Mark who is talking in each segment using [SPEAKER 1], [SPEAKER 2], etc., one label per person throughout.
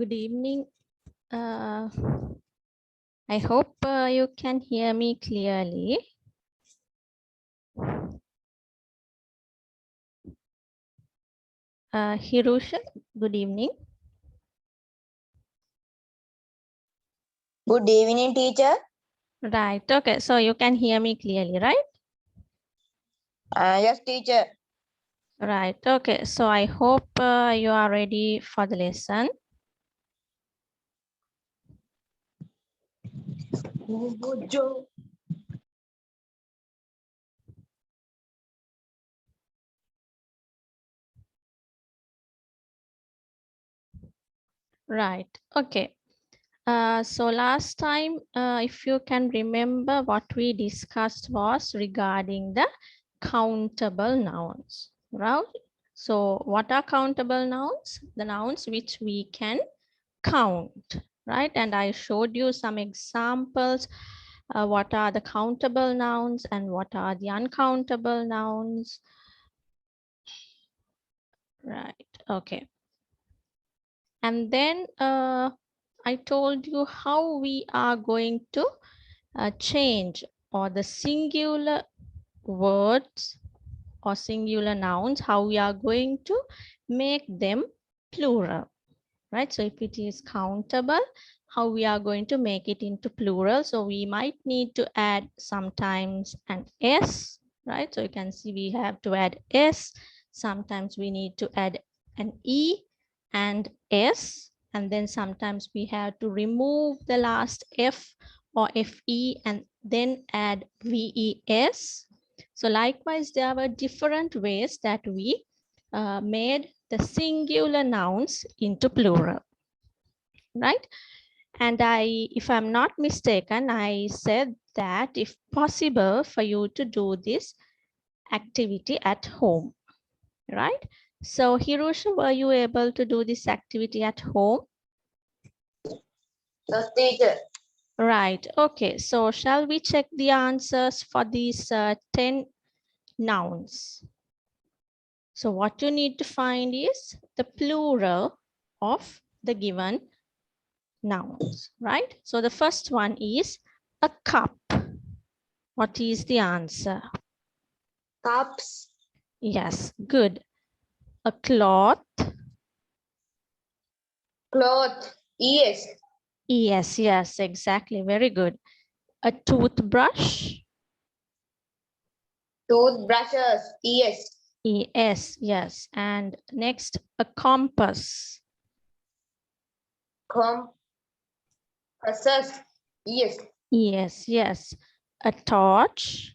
[SPEAKER 1] Good evening. I hope you can hear me clearly. Hirusha, good evening.
[SPEAKER 2] Good evening, teacher.
[SPEAKER 1] Right, okay, so you can hear me clearly, right?
[SPEAKER 2] Yes, teacher.
[SPEAKER 1] Right, okay, so I hope you are ready for the lesson.
[SPEAKER 2] Good job.
[SPEAKER 1] Right, okay. So last time, if you can remember, what we discussed was regarding the countable nouns, right? So what are countable nouns? The nouns which we can count, right? And I showed you some examples. What are the countable nouns and what are the uncountable nouns? Right, okay. And then I told you how we are going to change or the singular words or singular nouns, how we are going to make them plural, right? So if it is countable, how we are going to make it into plural. So we might need to add sometimes an S, right? So you can see we have to add S. Sometimes we need to add an E and S. And then sometimes we have to remove the last F or FE and then add VES. So likewise, there were different ways that we made the singular nouns into plural, right? And if I'm not mistaken, I said that if possible for you to do this activity at home, right? So Hirosha, were you able to do this activity at home?
[SPEAKER 2] Yes, teacher.
[SPEAKER 1] Right, okay. So shall we check the answers for these 10 nouns? So what you need to find is the plural of the given nouns, right? So the first one is a cup. What is the answer?
[SPEAKER 2] Cups.
[SPEAKER 1] Yes, good. A cloth.
[SPEAKER 2] Cloth. Yes.
[SPEAKER 1] Yes, exactly. Very good. A toothbrush.
[SPEAKER 2] Toothbrushes. Yes.
[SPEAKER 1] Yes. And next, a compass.
[SPEAKER 2] Compasses. Yes.
[SPEAKER 1] Yes. A torch.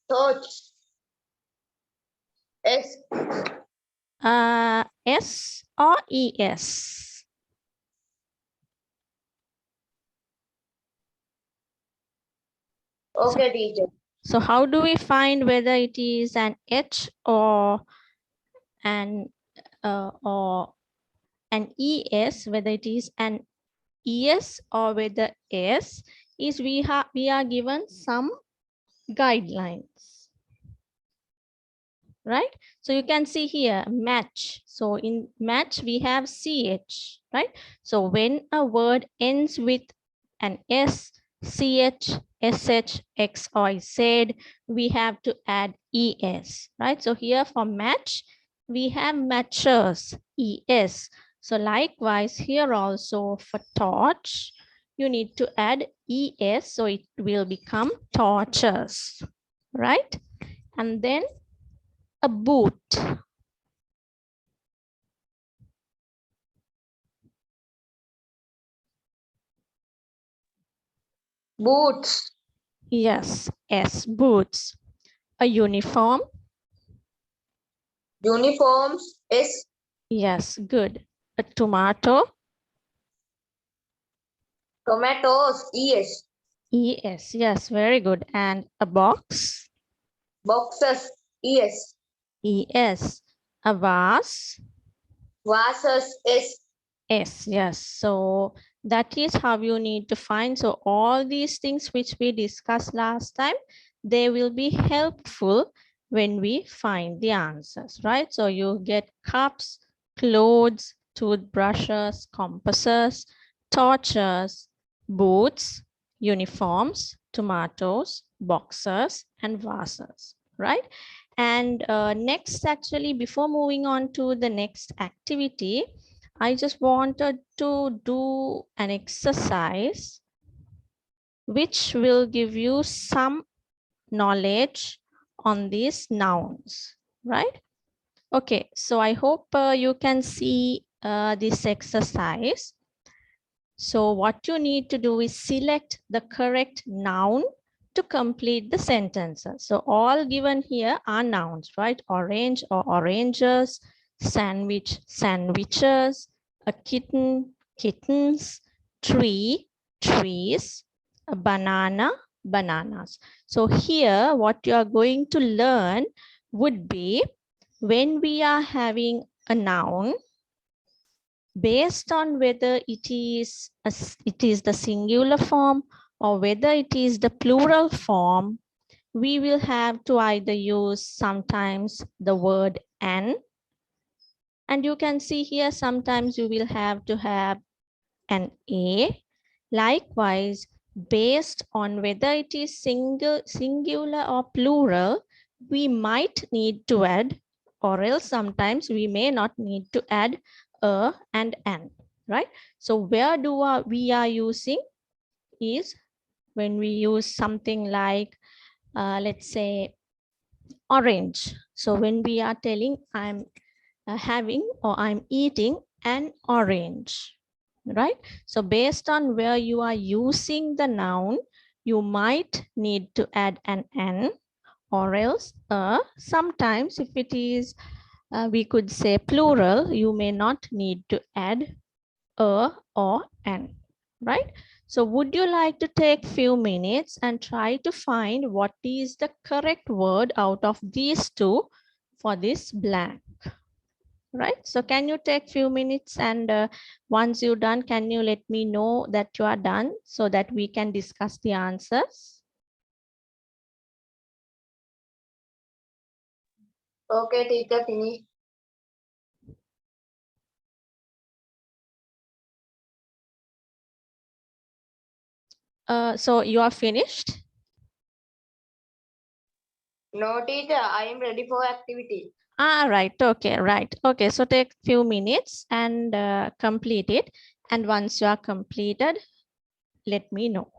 [SPEAKER 2] Torch. S.
[SPEAKER 1] S or ES?
[SPEAKER 2] Okay, teacher.
[SPEAKER 1] So how do we find whether it is an H or an ES, whether it is an ES or whether S, is we are given some guidelines, right? So you can see here match. So in match we have CH, right? So when a word ends with an S, CH, SH, X, or Z, we have to add ES, right? So here for match, we have matchers, ES. So likewise here also for torch, you need to add ES, so it will become torches, right? And then a boot.
[SPEAKER 2] Boots.
[SPEAKER 1] Yes, boots. A uniform.
[SPEAKER 2] Uniforms. S.
[SPEAKER 1] Yes, good. A tomato.
[SPEAKER 2] Tomatoes. Yes.
[SPEAKER 1] Yes, very good. And a box.
[SPEAKER 2] Boxes. Yes.
[SPEAKER 1] A vase.
[SPEAKER 2] Vases. S.
[SPEAKER 1] Yes. So that is how you need to find. So all these things which we discussed last time, they will be helpful when we find the answers, right? So you get cups, clothes, toothbrushes, compasses, torches, boots, uniforms, tomatoes, boxes, and vases, right? And next, actually, before moving on to the next activity, I just wanted to do an exercise which will give you some knowledge on these nouns, right? Okay, so I hope you can see this exercise. So what you need to do is select the correct noun to complete the sentences. So all given here are nouns, right? Orange or oranges, sandwich, sandwiches, a kitten, kittens, tree, trees, a banana, bananas. So here what you are going to learn would be when we are having a noun, based on whether it is the singular form or whether it is the plural form, we will have to either use sometimes the word an, and you can see here sometimes you will have to have an a. Likewise, based on whether it is singular or plural, we might need to add, or else sometimes we may not need to add a and an, right? So where we are using is when we use something like, let's say, orange. So when we are telling I'm having or I'm eating an orange, right? So based on where you are using the noun, you might need to add an n, or else sometimes if it is, we could say plural, you may not need to add a or an, right? So would you like to take few minutes and try to find what is the correct word out of these two for this blank? Right, so can you take few minutes, and once you're done, can you let me know that you are done so that we can discuss the answers?
[SPEAKER 2] Okay, teacher, finish.
[SPEAKER 1] So you are finished?
[SPEAKER 2] No, teacher, I am ready for activity.
[SPEAKER 1] Right, okay, right, okay, so take few minutes and complete it, and once you are completed, let me know.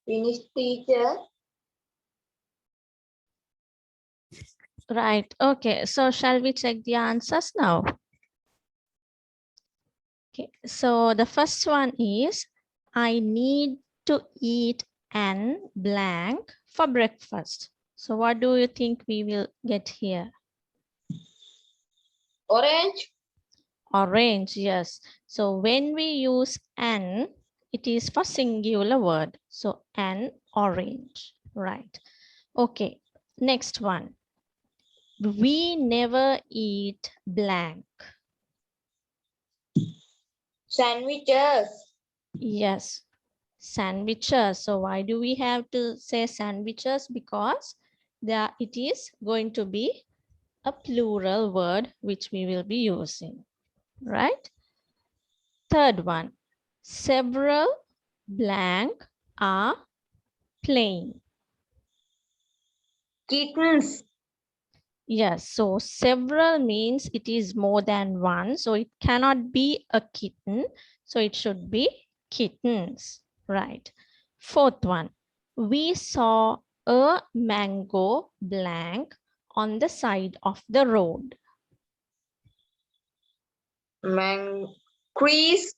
[SPEAKER 2] Finish, teacher.
[SPEAKER 1] Right. Okay. So shall we check the answers now? Okay. So the first one is I need to eat an blank for breakfast. So what do you think we will get here?
[SPEAKER 2] Orange.
[SPEAKER 1] Orange, yes. So when we use an, it is for singular word. So an orange, right? Okay, next one. We never eat blank.
[SPEAKER 2] Sandwiches.
[SPEAKER 1] Yes, sandwiches. So why do we have to say sandwiches? Because there it is going to be a plural word which we will be using, right? Third one, several blank are plain.
[SPEAKER 2] Kittens.
[SPEAKER 1] Yes, so several means it is more than one. So it cannot be a kitten. So it should be kittens, right? Fourth one, we saw a mango blank on the side of the road.
[SPEAKER 2] Crease.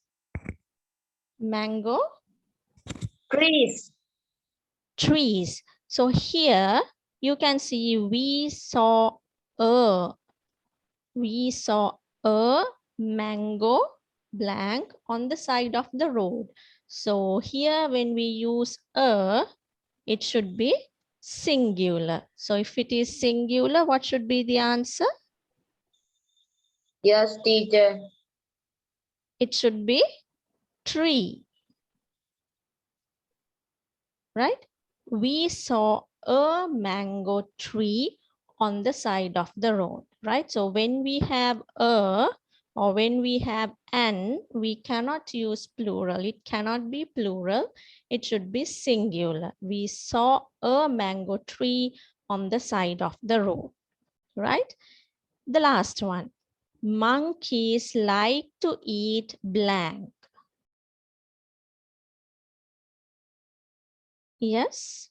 [SPEAKER 1] Mango
[SPEAKER 2] Crease.
[SPEAKER 1] trees. So here you can see we saw a mango blank on the side of the road. So here when we use a, it should be singular. So if it is singular, what should be the answer?
[SPEAKER 2] Yes, teacher.
[SPEAKER 1] It should be tree, right? We saw a mango tree on the side of the road, right? So when we have a or when we have an, we cannot use plural. It cannot be plural. It should be singular. We saw a mango tree on the side of the road, right? The last one. Monkeys like to eat blank. Yes.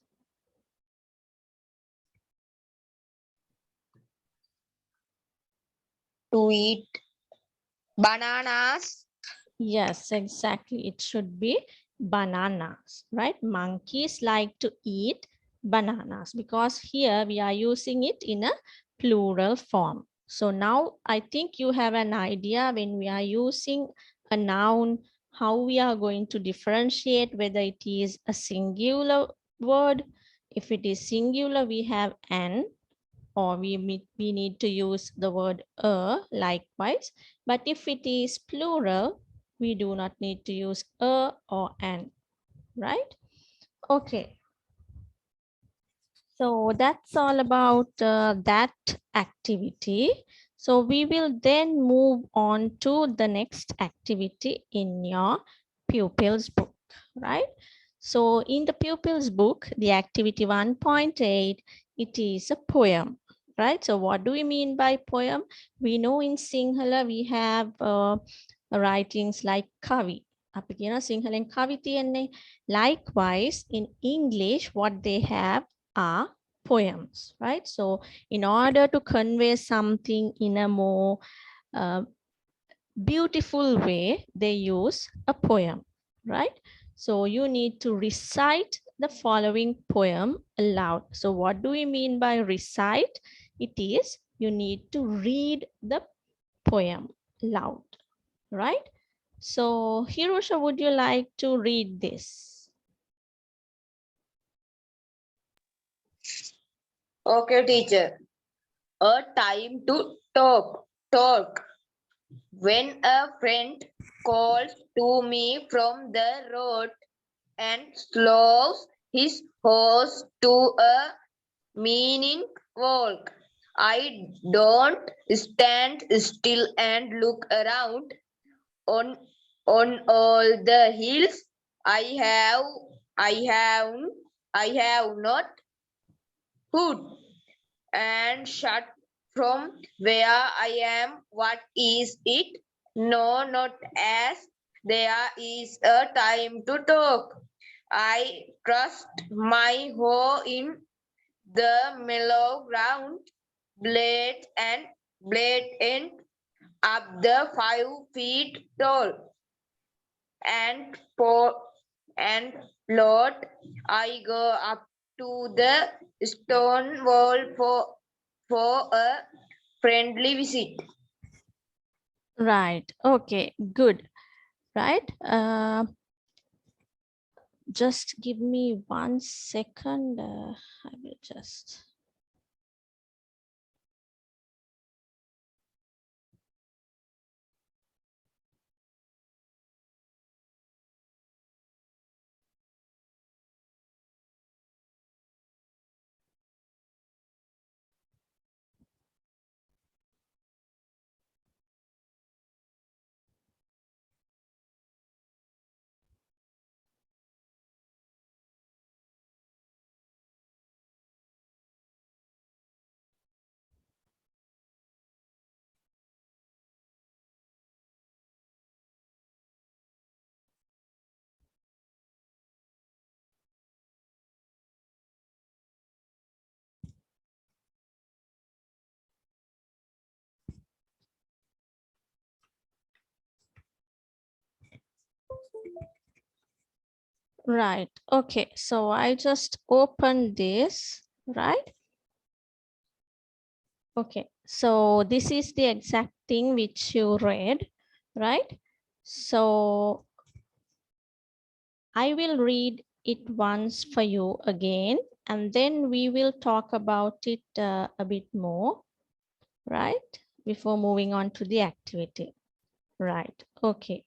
[SPEAKER 2] To eat bananas.
[SPEAKER 1] Yes, exactly. It should be bananas, right? Monkeys like to eat bananas because here we are using it in a plural form. So now I think you have an idea when we are using a noun, how we are going to differentiate whether it is a singular word. If it is singular, we have an, or we need to use the word a likewise. But if it is plural, we do not need to use a or an, right? Okay. So that's all about that activity. So we will then move on to the next activity in your pupils book, right? So in the pupils book, the activity 1.8, it is a poem, right? So what do we mean by poem? We know in Sinhala we have writings like Kavi. අපි කියන සිංහලෙන් කවි තියෙන්නේ. Likewise, in English, what they have are poems, right? So in order to convey something in a more beautiful way, they use a poem, right? So you need to recite the following poem aloud. So what do we mean by recite? It is you need to read the poem loud, right? So Hirosha, would you like to read this?
[SPEAKER 2] Okay, teacher. A time to talk. When a friend calls to me from the road and slows his horse to a meaning walk, I don't stand still and look around. On all the hills I have I have I have not put and shut from where I am. What is it? No, not as there is a time to talk. I thrust my hoe in the mellow ground, blade end up the 5 feet tall, and and float. I go up to the stone wall for a friendly visit.
[SPEAKER 1] Right. Okay, good. Right. Just give me 1 second. I will just. Right. Okay. So I just opened this, right? Okay. So this is the exact thing which you read, right? So I will read it once for you again, and then we will talk about it a bit more, right? Before moving on to the activity. Right. Okay.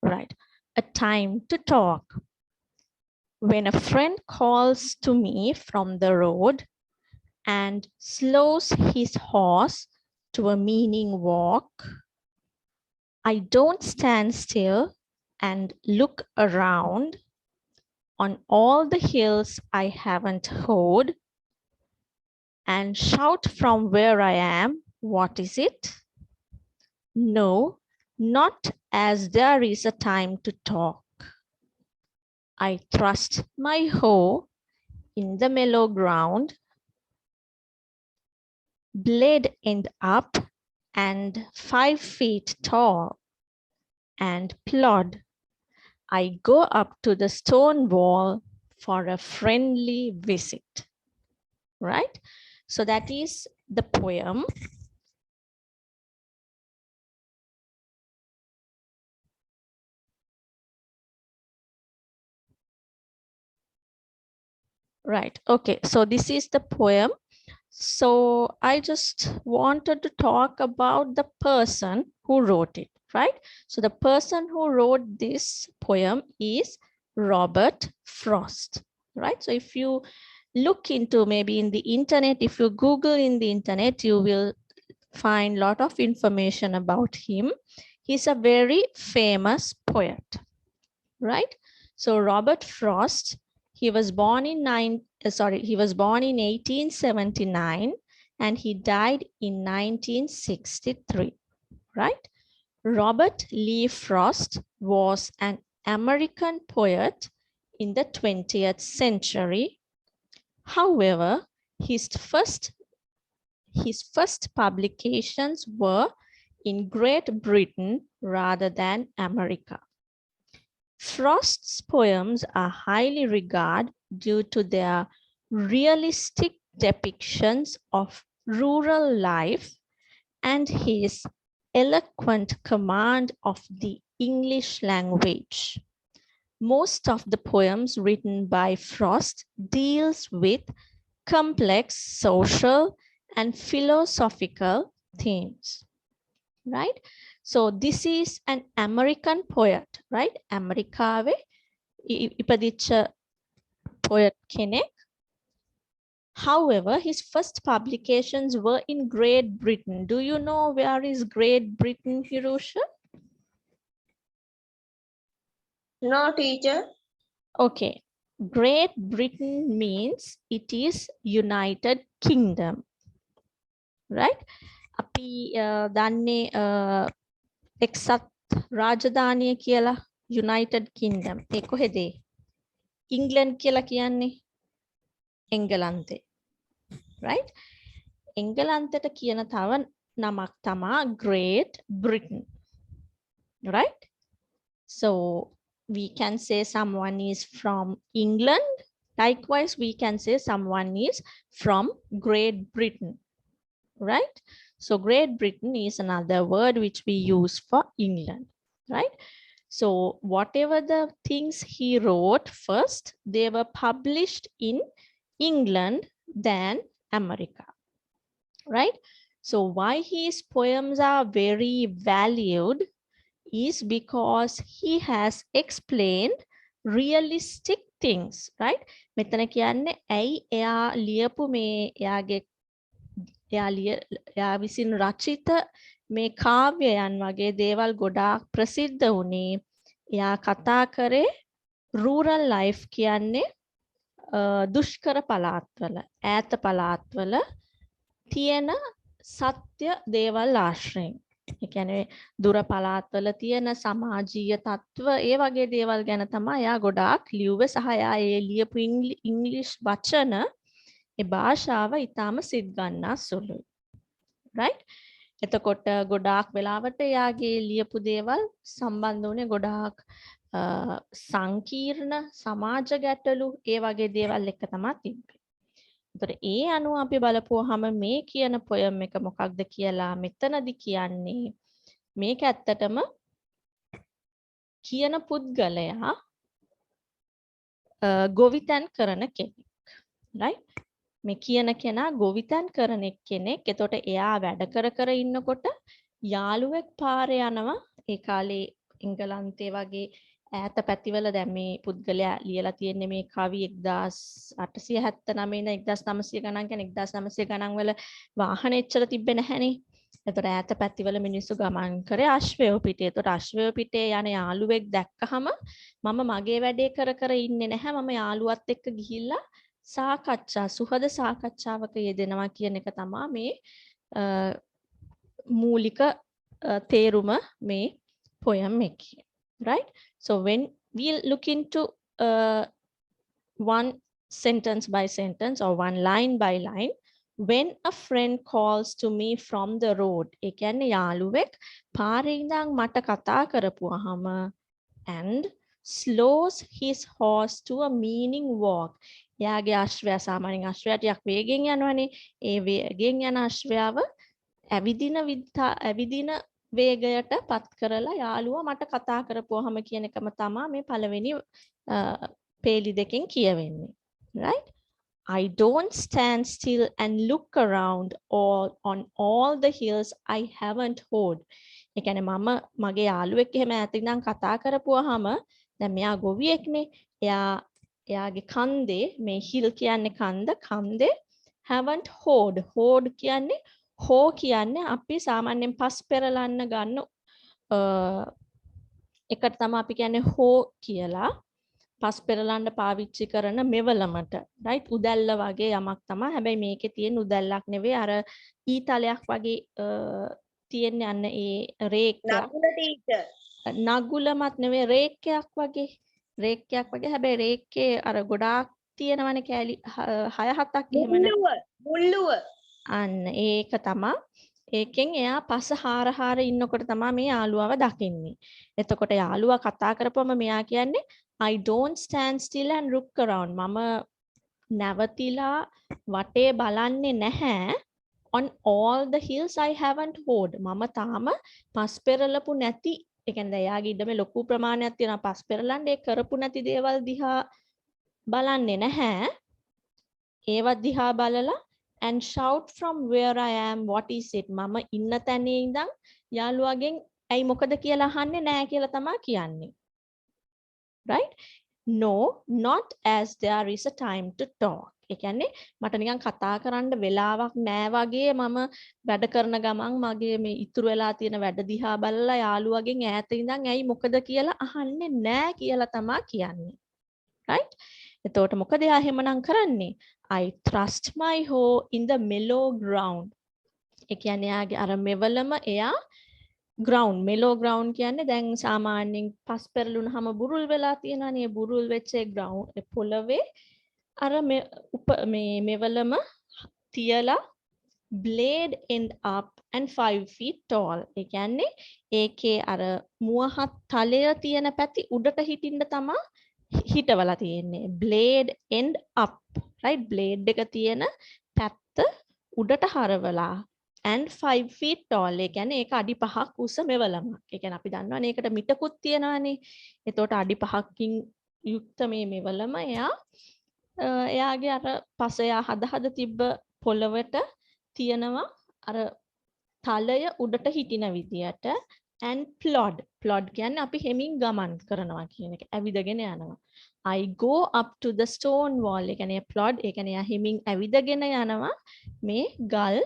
[SPEAKER 1] Right. A time to talk. When a friend calls to me from the road and slows his horse to a meaning walk, I don't stand still and look around on all the hills I haven't hoed and shout from where I am, what is it? No, not as there is a time to talk. I thrust my hoe in the mellow ground, blade end up and 5 feet tall, and plod. I go up to the stone wall for a friendly visit. Right? So that is the poem. Right. Okay. So this is the poem. So I just wanted to talk about the person who wrote it, right? So the person who wrote this poem is Robert Frost, right? So if you look into maybe in the internet, if you Google in the internet, you will find a lot of information about him. He's a very famous poet, right? So Robert Frost, he was born in 1879 and he died in 1963, right? Robert Lee Frost was an American poet in the 20th century. However, his first publications were in Great Britain rather than America. Frost's poems are highly regarded due to their realistic depictions of rural life and his eloquent command of the English language. Most of the poems written by Frost deals with complex social and philosophical themes, right? So this is an American poet, right? Amerikave ඉපදිච්ච poet කෙනෙක්. However, his first publications were in Great Britain. Do you know where is Great Britain, Hirosha?
[SPEAKER 2] No, teacher.
[SPEAKER 1] Okay, Great Britain means it is United Kingdom, right? අපි දන්නේ එක්සත් රාජධානිය කියලා United Kingdom. ඒ කොහෙද? England කියලා කියන්නේ එංගලන්තේ. right? එංගලන්තයට කියන තව නමක් තමා Great Britain. right? So we can say someone is from England. Likewise, we can say someone is from Great Britain. Right? So Great Britain is another word which we use for England. Right? So whatever the things he wrote first, they were published in England than America. Right? So why his poems are very valued is because he has explained realistic things. Right? මෙතන කියන්නේ ඇයි එයා ලියපු මේ එයා විසින් රචිත මේ කාව්‍යයන් වගේ දේවල් ගොඩාක් ප්‍රසිද්ධ වුණේ. එයා කතා කරේ rural life කියන්නේ දුෂ්කර පළාත්වල ඈත පළාත්වල තියෙන සත්‍ය දේවල් ආශ්‍රයෙන්. ඒ කියන්නේ දුර පළාත්වල තියෙන සමාජීය තත්ත්ව ඒ වගේ දේවල් ගැන තමයි එයා ගොඩාක් ලියුවේ සහ එයා ඒ ලියපු ඉංග්‍රීසි වචන ඒ භාෂාව ඊටාම සිත් ගන්නා සුළුයි. right? එතකොට ගොඩාක් වෙලාවට එයාගේ ලියපු දේවල් සම්බන්ධ වුණේ ගොඩාක් සංකීර්ණ සමාජ ගැටලු ඒ වගේ දේවල් එක්ක තමයි තිබ්බේ. ඒතර ඒ අනුව අපි බලපුවාම මේ කියන පොයම් එක මොකක්ද කියලා මෙතනදි කියන්නේ මේක ඇත්තටම කියන පුද්ගලයා ගොවිතැන් කරන කෙනෙක්. right? මේ කියන කෙනා ගොවිතැන් කරන කෙනෙක්. එතකොට එයා වැඩ කර ඉන්නකොට යාළුවෙක් පාරේ යනවා. ඒ කාලේ එංගලන්තේ වගේ ඈත පැතිවල දැන් මේ පුද්ගලයා ලියලා තියෙන්නේ මේ කවි 1879 ඉඳන් 1900 ගණන් කියන්නේ 1900 ගණන් වල වාහන එච්චර තිබ්බේ නැහැනේ. එතකොට ඈත පැතිවල මිනිස්සු ගමන් කරේ අශ්වයෝ පිටේ. එතකොට අශ්වයෝ පිටේ යන යාළුවෙක් දැක්කහම මම මගේ වැඩේ කර ඉන්නේ නැහැ. මම යාළුවත් එක්ක ගිහිල්ලා සාකච්ඡා සුහද සාකච්ඡාවක යෙදෙනවා කියන එක තමයි මේ මූලික තේරුම මේ poem එකේ. right? So when we look into one sentence by sentence or one line by line, when a friend calls to me from the road, ඒ කියන්නේ යාළුවෙක් පාරේ ඉඳන් මට කතා කරපුවාම and slows his horse to a meaning walk. එයාගේ අශ්වයා සාමාන්‍යයෙන් අශ්වයා ටිකක් වේගෙන් යනවනේ. ඒ වේගෙන් යන අශ්වයාව ඇවිදින වේගයට පත් කරලා යාළුවා මට කතා කරපුවාම කියන එකම තමයි මේ පළවෙනි පේලි දෙකෙන් කියවෙන්නේ. right? I don't stand still and look around on all the hills I haven't hoed. ඒ කියන්නේ මම මගේ යාළුවෙක් එහෙම ඈතින් කතා කරපුවාම දැන් මෙයා ගොවියෙක්නේ. එයාගේ කන්දේ මේ හිල් කියන්නේ කන්දේ haven't hoed කියන්නේ හෝ කියන්නේ අපි සාමාන්‍යයෙන් පස් පෙරලන්න ගන්න එකට තමයි අපි කියන්නේ හෝ කියලා. පස් පෙරලන්න පාවිච්චි කරන මෙවලමට. right? උදැල්ල වගේ යමක් තමයි. හැබැයි මේකේ තියෙන උදැල්ලක් නෙවෙයි අර ඊතලයක් වගේ තියෙන යන ඒ රේඛයක්. නගුලමත් නෙවෙයි රේඛයක් වගේ. හැබැයි රේඛේ අර ගොඩාක් තියෙනවනේ කෑලි 6-7ක් එහෙම මුල්ලුව. අන්න ඒක තමයි. ඒකෙන් එයා පස හාර ඉන්නකොට තමයි මේ යාළුවව දකින්නේ. එතකොට යාළුවා කතා කරපුවම මෙයා කියන්නේ I don't stand still and look around. මම නැවතිලා වටේ බලන්නේ නැහැ. On all the hills I haven't hoed. මම තාම පස් පෙරලපු නැති. ඒ කියන්නේ එයාගේ ඉඩමේ ලොකු ප්‍රමාණයක් තියෙනවා පස් පෙරලන්න. ඒ කරපු නැති දේවල් දිහා බලන්නේ නැහැ. ඒවත් දිහා බලලා and shout from where I am what is it. මම ඉන්න තැනේ ඉඳන් යාළුවගෙන් ඇයි මොකද කියලා අහන්නේ නැහැ කියලා තමයි කියන්නේ. right? No, not as there is a time to talk. ඒ කියන්නේ මට නිකන් කතා කරන්න වෙලාවක් නෑ වගේ මම වැඩ කරන ගමන් මගේ මේ ඉතුරු වෙලා තියෙන වැඩ දිහා බලලා යාළුවගෙන් ඈත ඉඳන් ඇයි මොකද කියලා අහන්නේ නෑ කියලා තමයි කියන්නේ. right? එතකොට මොකද එයා එහෙමනම් කරන්නේ? I thrust my hoe in the mellow ground. ඒ කියන්නේ එයාගේ අර මෙවලම එයා ground mellow ground කියන්නේ දැන් සාමාන්‍යයෙන් පස් පෙරළුනහම බුරුල් වෙලා තියෙනවානේ බුරුල් වෙච්ච ground පොළවේ අර මෙවලම තියලා blade end up and 5 feet tall. ඒ කියන්නේ ඒකේ අර මුවහත් තලය තියෙන පැති උඩට හිටින්න තමා හිටවලා තියෙන්නේ. blade end up, right? blade එක තියෙන පැත්ත උඩට හරවලා and 5 feet tall. ඒ කියන්නේ ඒක අඩි 5ක් උස මෙවලමක්. ඒ කියන්නේ අපි දන්නවනේ ඒකට මිටකුත් තියෙනවානේ. එතකොට අඩි 5කින් යුක්ත මේ මෙවලම එයාගේ අර පසයා හද තිබ්බ පොළවට තියෙනවා අර තලය උඩට හිටින විදියට and plod කියන්නේ අපි හෙමින් ගමන් කරනවා කියන එක ඇවිදගෙන යනවා I go up to the stone wall ඒ කියන්නේ plod ඒ කියන්නේ හෙමින් ඇවිදගෙන යනවා මේ ගල්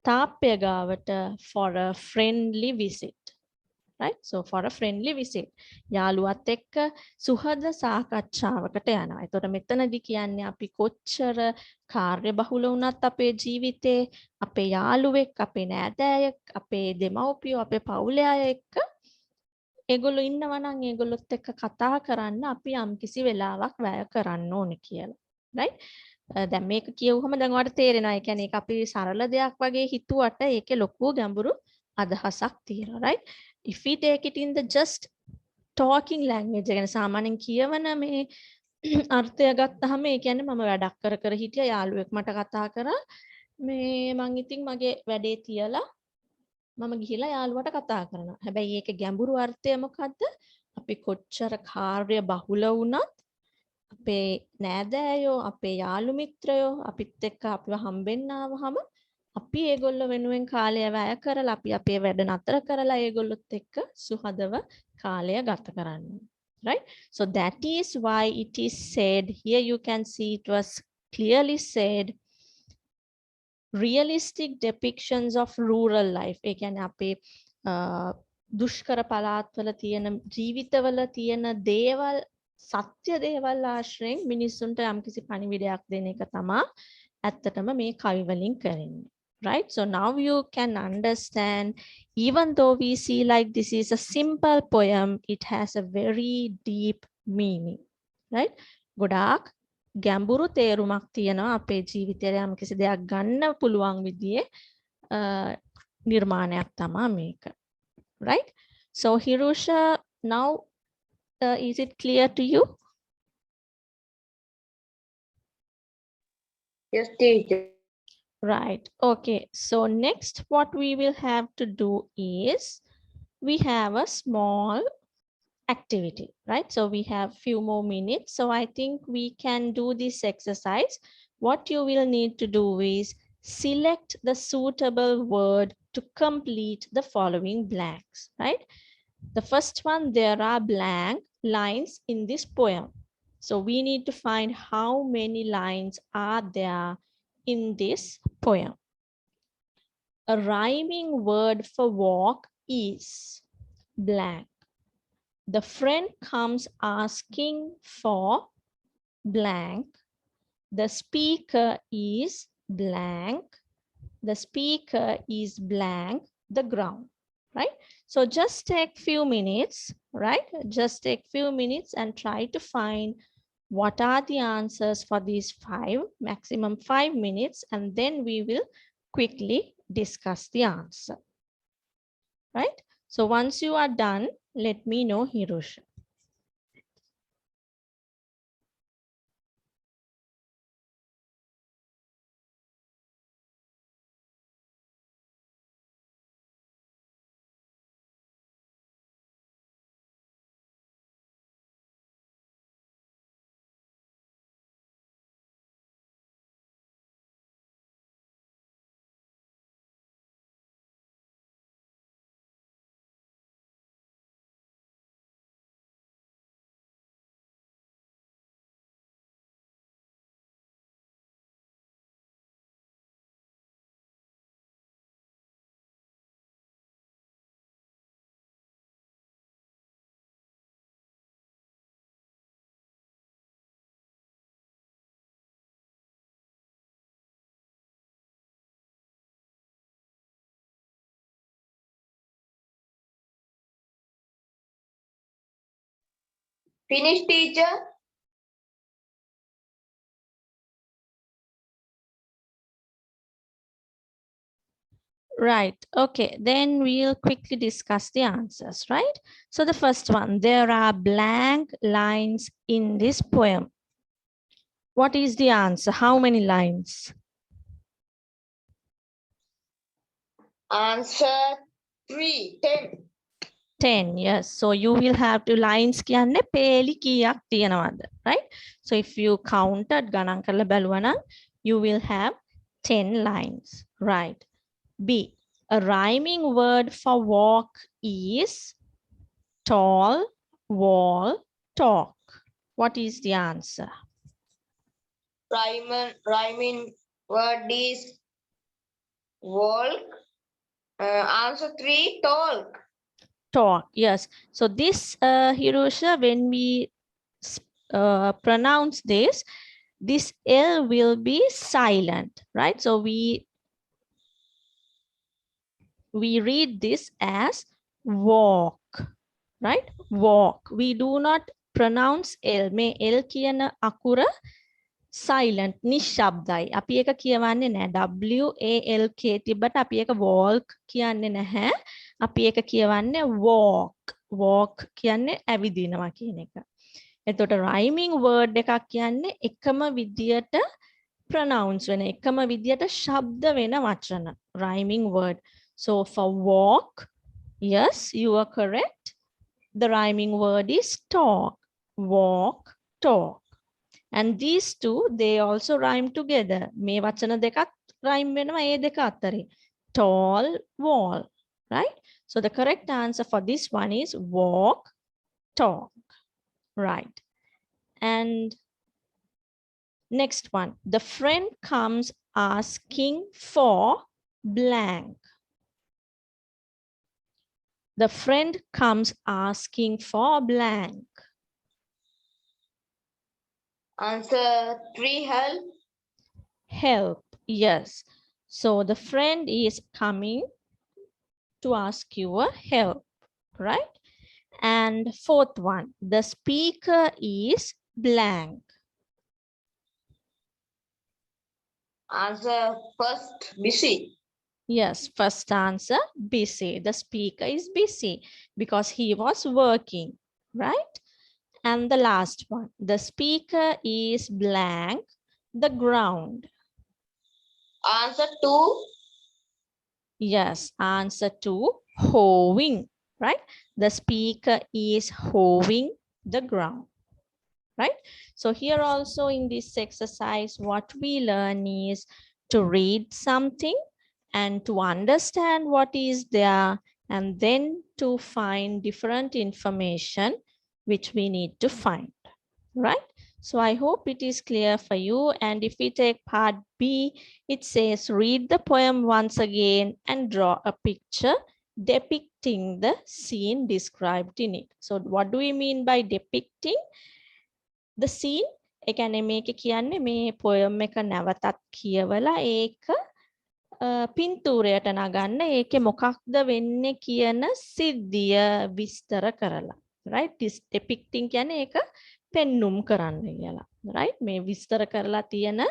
[SPEAKER 1] තාප්පය ගාවට for a friendly visit right so for a friendly visit යාළුවත් එක්ක සුහද සාකච්ඡාවකට යනවා. එතකොට මෙතනදී කියන්නේ අපි කොච්චර කාර්ය බහුල වුණත් අපේ ජීවිතේ අපේ යාළුවෙක්, අපේ නෑදෑයෙක්, අපේ දෙමව්පියෝ, අපේ පවුලේ අය එක්ක ඒගොල්ලෝ ඉන්නවා නම් ඒගොල්ලොත් එක්ක කතා කරන්න අපි යම්කිසි වෙලාවක් වැය කරන්න ඕනේ කියලා. right දැන් මේක කියවුවම දැන් ඔයාලට තේරෙනවා. ඒ කියන්නේ ඒක අපි සරල දෙයක් වගේ හිතුවට ඒකේ ලොකු ගැඹුරු අදහසක් තියෙනවා. right if we take it in the just talking language එක කියන්නේ සාමාන්‍යයෙන් කියවන මේ අර්ථය ගත්තාම ඒ කියන්නේ මම වැඩක් කර හිටියා යාළුවෙක් මට කතා කරා මේ මං ඉතින් මගේ වැඩේ තියලා මම ගිහිලා යාළුවට කතා කරනවා. හැබැයි ඒකේ ගැඹුරු අර්ථය මොකද්ද? අපි කොච්චර කාර්ය බහුල වුණත් අපේ නෑදෑයෝ අපේ යාළු මිත්‍රයෝ අපිත් එක්ක අපිව හම්බෙන්න ආවහම අපි ඒගොල්ලෝ වෙනුවෙන් කාලය වැය කරලා අපි අපේ වැඩ නතර කරලා ඒගොල්ලොත් එක්ක සුහදව කාලය ගත කරන්න. right so that is why it is said here you can see it was clearly said realistic depictions of rural life ඒ කියන්නේ අපේ දුෂ්කර පළාත්වල තියෙන ජීවිතවල තියෙන දේවල් සත්‍ය දේවල් ආශ්‍රයෙන් මිනිස්සුන්ට යම්කිසි පණිවිඩයක් දෙන එක තමයි ඇත්තටම මේ කවි වලින් කරන්නේ. right so now you can understand even though we see like this is a simple poem it has a very deep meaning right ගොඩාක් ගැඹුරු තේරුමක් තියෙනවා අපේ ජීවිතේට යම්කිසි දෙයක් ගන්න පුළුවන් විදිහේ නිර්මාණයක් තමයි මේක. right so Hirusha now is it clear to you?
[SPEAKER 2] Yes, teacher.
[SPEAKER 1] Right. Okay. So next what we will have to do is we have a small activity, right? So we have few more minutes. So I think we can do this exercise. What you will need to do is select the suitable word to complete the following blanks, right? The first one, there are blank lines in this poem. So we need to find how many lines are there in this poem. A rhyming word for walk is blank. The friend comes asking for blank. The speaker is blank. The speaker is blank. The ground, right? So just take few minutes, right? Just take few minutes and try to find what are the answers for these maximum 5 minutes, and then we will quickly discuss the answer, right? So once you are done, let me know, Hirusha.
[SPEAKER 2] Finish, teacher.
[SPEAKER 1] Right. Okay. Then we'll quickly discuss the answers, right? So the first one, there are blank lines in this poem. What is the answer? How many lines?
[SPEAKER 2] Answer 3, 10.
[SPEAKER 1] 10. Yes. So you will have to lines කියන්න පේලි කීයක් තියෙනවද, right? So if you counted ගණන් කරලා බලුවා නම් you will have 10 lines, right? B. A rhyming word for walk is tall, wall, talk. What is the answer?
[SPEAKER 2] Rhyming word is walk. Answer 3, talk.
[SPEAKER 1] Talk. Yes. So this Hirosha, when we pronounce this L will be silent, right? So we read this as walk, right? Walk. We do not pronounce L. May L කියන අකුර silent නිශ්ශබ්දයි. අපි ඒක කියවන්නේ නැහැ. WALK තිබ්බට අපි ඒක walk කියන්නේ නැහැ. අපි ඒක කියවන්නේ walk. Walk කියන්නේ ඇවිදිනවා කියන එක. එතකොට rhyming word එකක් කියන්නේ එකම විදියට pronounce වෙන එකම විදියට ශබ්ද වෙන වචන. Rhyming word. So for walk, yes, you are correct. The rhyming word is talk. Walk, talk. And these two, they also rhyme together. මේ වචන දෙකක් rhyme වෙනවා ඒ දෙක අතරේ. Tall, wall, right? So the correct answer for this one is walk, talk, right? And next one, the friend comes asking for blank. The friend comes asking for blank.
[SPEAKER 2] Answer 3, help.
[SPEAKER 1] Help, yes. So the friend is coming to ask you a help, right? And fourth one, the speaker is blank.
[SPEAKER 2] Answer first, busy.
[SPEAKER 1] Yes, first answer, busy. The speaker is busy because he was working, right? And the last one, the speaker is blank, the ground.
[SPEAKER 2] Answer 2.
[SPEAKER 1] Yes, answer 2, hoeing, right? The speaker is hoeing the ground, right? So here also in this exercise, what we learn is to read something and to understand what is there, and then to find different information which we need to find, right? So I hope it is clear for you. And if we take part B, it says read the poem once again and draw a picture depicting the scene described in it. So what do we mean by depicting the scene? ඒ කියන්නේ මේක කියන්නේ මේ poem එක නැවතත් කියවලා ඒක පින්තූරයට නගන්න ඒකේ මොකක්ද වෙන්නේ කියන සිද්ධිය විස්තර කරලා, right? This depicting කියන්නේ ඒක පෙන්눔 කරන්න කියලා, right? මේ විස්තර කරලා තියෙන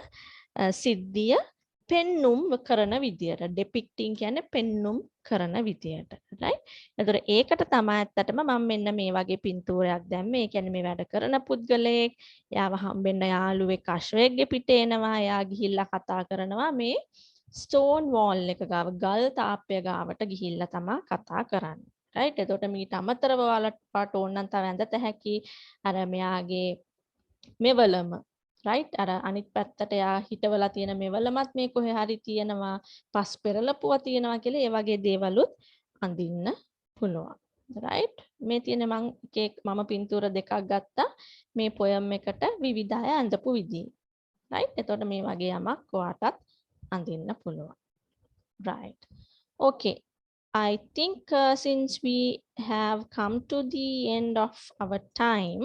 [SPEAKER 1] සිද්ධිය පෙන්눔 කරන විදියට, depicting කියන්නේ පෙන්눔 කරන විදියට, right? එතකොට ඒකට තමයි ඇත්තටම මම මෙන්න මේ වගේ පින්තූරයක් දැම්මේ. ඒ කියන්නේ මේ වැඩ කරන පුද්ගලයෙක්, යාව හම්බෙන්න යාළුවෙක් අශ්වයෙක්ගේ පිට එනවා, එයා ගිහිල්ලා කතා කරනවා මේ ස්ටෝන් වෝල් එක ගාව, ගල් තාප්පය ගාවට ගිහිල්ලා තමයි කතා කරන්නේ, right? එතකොට මීට අමතරව ඔයාලට ඕන නම් තව ඇඳත හැකි අර මෙයාගේ මෙවලම, right? අර අනිත් පැත්තට යා හිටවලා තියෙන මෙවලමත් මේ කොහේ හරි තියෙනවා, පස් පෙරලපුවා තියෙනවා කියලා ඒ වගේ දේවලුත් අඳින්න පුළුවන්, right? මේ තියෙන මම පින්තූර දෙකක් ගත්තා මේ poem එකට විවිධ අය අඳපු විදිහ, right? එතකොට මේ වගේ යමක් ඔයාටත් අඳින්න පුළුවන්, right? Okay, I think since we have come to the end of our time,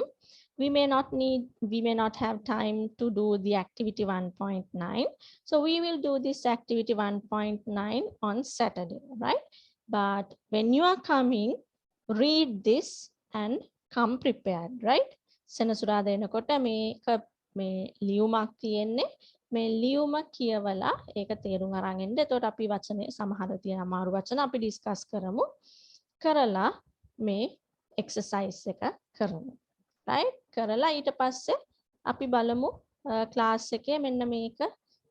[SPEAKER 1] we may not have time to do the activity 1.9. So we will do this activity 1.9 on Saturday, right? But when you are coming, read this and come prepared, right? සෙනසුරාදා එනකොට මේක මේ ලියුමක් තියෙන්නේ. මේ ලියුම කියවලා ඒක තේරුම් අරන් එන්න. එතකොට අපි වචනේ සමහර තියෙන අමාරු වචන අපි ඩිස්කස් කරමු. කරලා මේ එක්සර්සයිස් එක කරමු. right? කරලා ඊට පස්සේ අපි බලමු ක්ලාස් එකේ මෙන්න මේක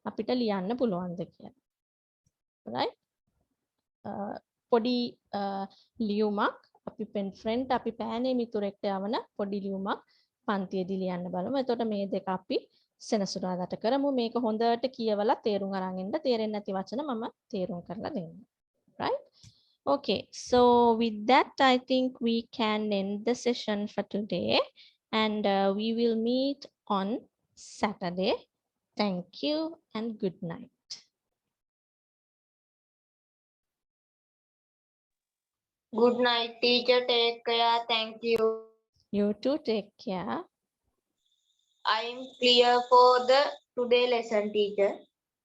[SPEAKER 1] අපිට ලියන්න පුළුවන්ද කියලා. right? පොඩි ලියුමක් අපි පෙන් ෆ්‍රෙන්ඩ් අපි පෑනේ මිතුරෙක්ට යවන පොඩි ලියුමක් පන්තියේදී ලියන්න බලමු. එතකොට මේ දෙක අපි සෙනසුරාදාට කරමු. මේක හොඳට කියවලා තේරුම් අරන් එන්න. තේරෙන්නේ නැති වචන මම තේරුම් කරලා දෙන්නම්. right? Okay, so with that, I think we can end the session for today, and we will meet on Saturday. Thank you and good night.
[SPEAKER 2] Good night, teacher. Take care. Thank you.
[SPEAKER 1] You too, take care.
[SPEAKER 2] I am clear for the today lesson, teacher.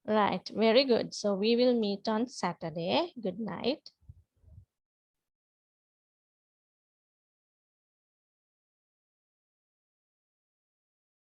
[SPEAKER 1] Right, very good. So we will meet on Saturday. Good night.